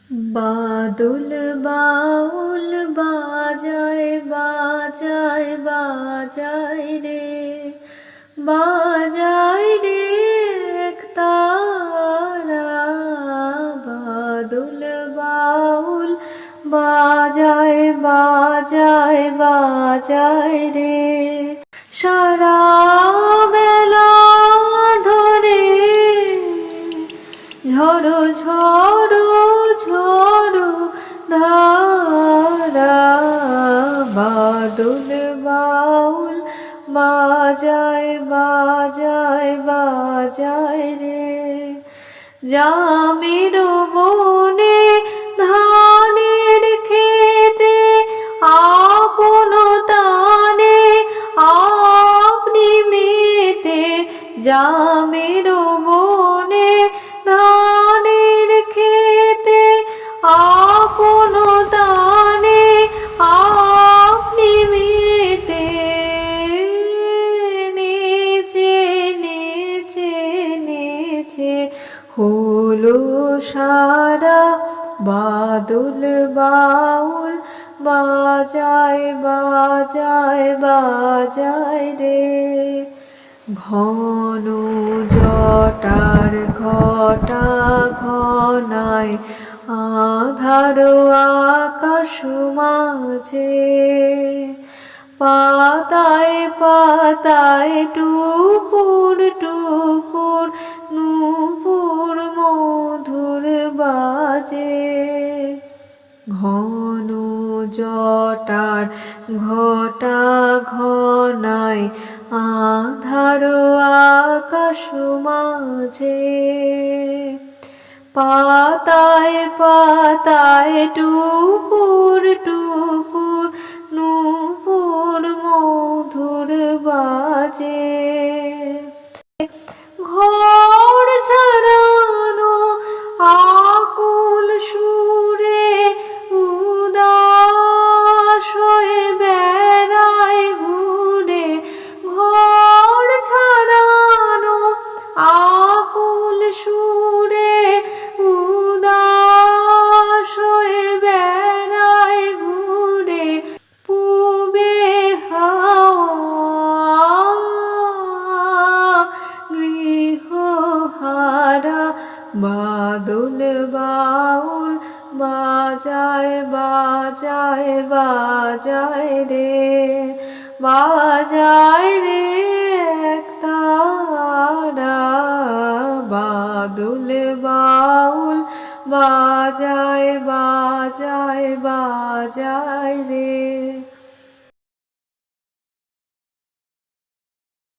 বাদল বাউল বাজায় বাজায় বাজায় রে, বাজায় রে একতারা। বাদল বাউল বাজায় বাজায় বাজায় রে, সারা বেলা ধরে ঝড়ো ঝড়ো ঝড়ো ধারা। বাদল বাউল বাজায় বাজায় বাজায় রে, জামের বনে ধানের খেতে আপন তানে আপনি মেতে। জামের বনে ধানের খেতে আপন তানে আপনি মেতে। নেচে নেচে নেচে হলো সারা, বাদল বাউল বাজায় বাজায় বাজায় রে। ঘন জটার ঘটা ঘনায় আধার আকাশ মাঝে, পাতায় পাতায় টুপুর টুপুর নূপুর মধুর বাজে। ঘন জটার ঘটা ঘনায় আধার আকাশ মাঝে, পাতায় পাতায় টুপুর টুপুর নূপুর মধুর বাজে। ঘর ছাড়ানো আকুল সুরে উদাস হয়ে বেড়ায় ঘুরে। ঘর ছাড়ানো আকুল সুরে উদাস হয়ে বেড়ায় ঘুরে। পূবে হাওয়া গৃহহারা, বাদল বাউল বাজায় বাজায় বাজায় রে, বাজায় রে একতারা। বাদল বাউল বাজায় বাজায় বাজায় রে।